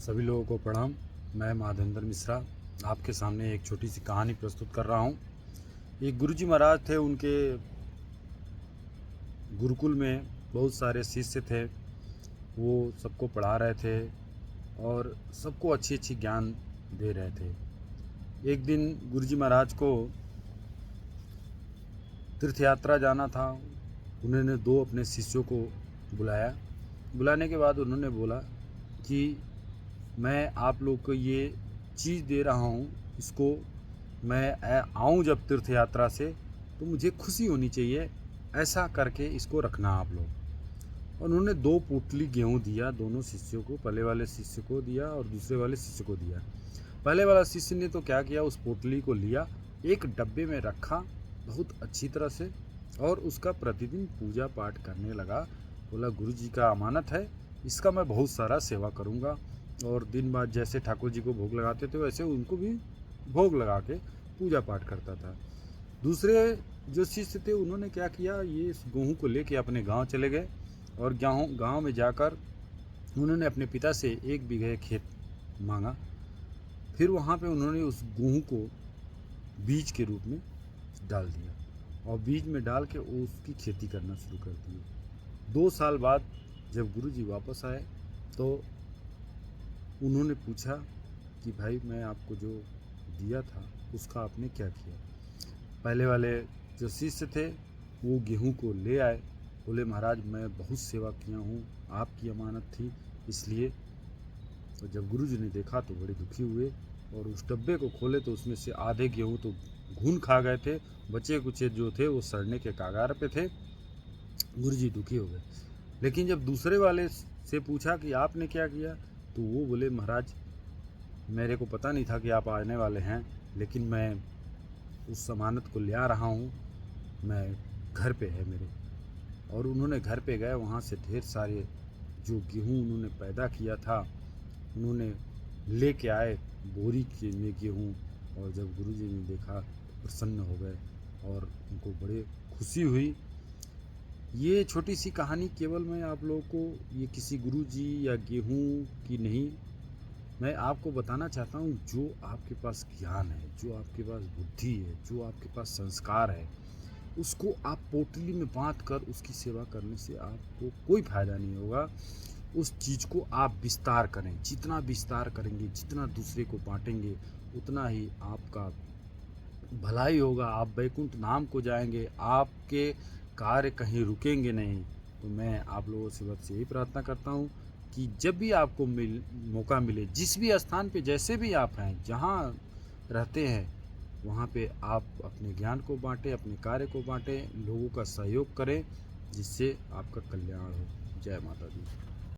सभी लोगों को प्रणाम। मैं माधवेंद्र मिश्रा आपके सामने एक छोटी सी कहानी प्रस्तुत कर रहा हूँ। एक गुरुजी महाराज थे, उनके गुरुकुल में बहुत सारे शिष्य थे। वो सबको पढ़ा रहे थे और सबको अच्छी अच्छी ज्ञान दे रहे थे। एक दिन गुरुजी महाराज को तीर्थ यात्रा जाना था। उन्होंने दो अपने शिष्यों को बुलाया। बुलाने के बाद उन्होंने बोला कि मैं आप लोग को ये चीज़ दे रहा हूँ, इसको मैं आऊँ जब तीर्थ यात्रा से तो मुझे खुशी होनी चाहिए, ऐसा करके इसको रखना आप लोग। और उन्होंने 2 पोटली गेहूँ दिया दोनों शिष्यों को। पहले वाले शिष्य को दिया और दूसरे वाले शिष्य को दिया। पहले वाला शिष्य ने तो क्या किया, उस पोटली को लिया, एक डब्बे में रखा बहुत अच्छी तरह से और उसका प्रतिदिन पूजा पाठ करने लगा। बोला गुरु जी का अमानत है, इसका मैं बहुत सारा सेवा करूँगा। और दिन बाद जैसे ठाकुर जी को भोग लगाते थे वैसे उनको भी भोग लगा के पूजा पाठ करता था। दूसरे जो शिष्य थे उन्होंने क्या किया, ये इस गेहूँ को लेके अपने गांव चले गए और गांव में जाकर उन्होंने अपने पिता से 1 बीघे खेत मांगा। फिर वहाँ पे उन्होंने उस गेहूँ को बीज के रूप में डाल दिया और बीज में डाल के उसकी खेती करना शुरू कर दी। 2 साल बाद जब गुरुजी वापस आए तो उन्होंने पूछा कि भाई मैं आपको जो दिया था उसका आपने क्या किया। पहले वाले जो शिष्य थे वो गेहूं को ले आए, बोले महाराज मैं बहुत सेवा किया हूँ, आपकी अमानत थी इसलिए। तो जब गुरुजी ने देखा तो बड़े दुखी हुए और उस डब्बे को खोले तो उसमें से आधे गेहूँ तो घुन खा गए थे, बचे कुचे जो थे वो सड़ने के कगार पे थे। गुरुजी दुखी हो गए। लेकिन जब दूसरे वाले से पूछा कि आपने क्या किया तो वो बोले महाराज मेरे को पता नहीं था कि आप आने वाले हैं, लेकिन मैं उस अमानत को ले आ रहा हूँ, मैं घर पे है मेरे। और उन्होंने घर पे गए, वहाँ से ढेर सारे जो गेहूँ उन्होंने पैदा किया था उन्होंने लेके आए बोरी के में गेहूँ। और जब गुरुजी ने देखा तो प्रसन्न हो गए और उनको बड़े खुशी हुई। ये छोटी सी कहानी केवल मैं आप लोगों को, ये किसी गुरुजी या गेहूँ की नहीं, मैं आपको बताना चाहता हूँ जो आपके पास ज्ञान है, जो आपके पास बुद्धि है, जो आपके पास संस्कार है, उसको आप पोटली में बांध कर उसकी सेवा करने से आपको कोई फायदा नहीं होगा। उस चीज़ को आप विस्तार करें, जितना विस्तार करेंगे, जितना दूसरे को बांटेंगे, उतना ही आपका भलाई होगा। आप वैकुंठ धाम को जाएंगे, आपके कार्य कहीं रुकेंगे नहीं। तो मैं आप लोगों से बस यही प्रार्थना करता हूँ कि जब भी आपको मौका मिले, जिस भी स्थान पे जैसे भी आप हैं, जहाँ रहते हैं वहाँ पे आप अपने ज्ञान को बांटें, अपने कार्य को बांटें, लोगों का सहयोग करें, जिससे आपका कल्याण हो। जय माता दी।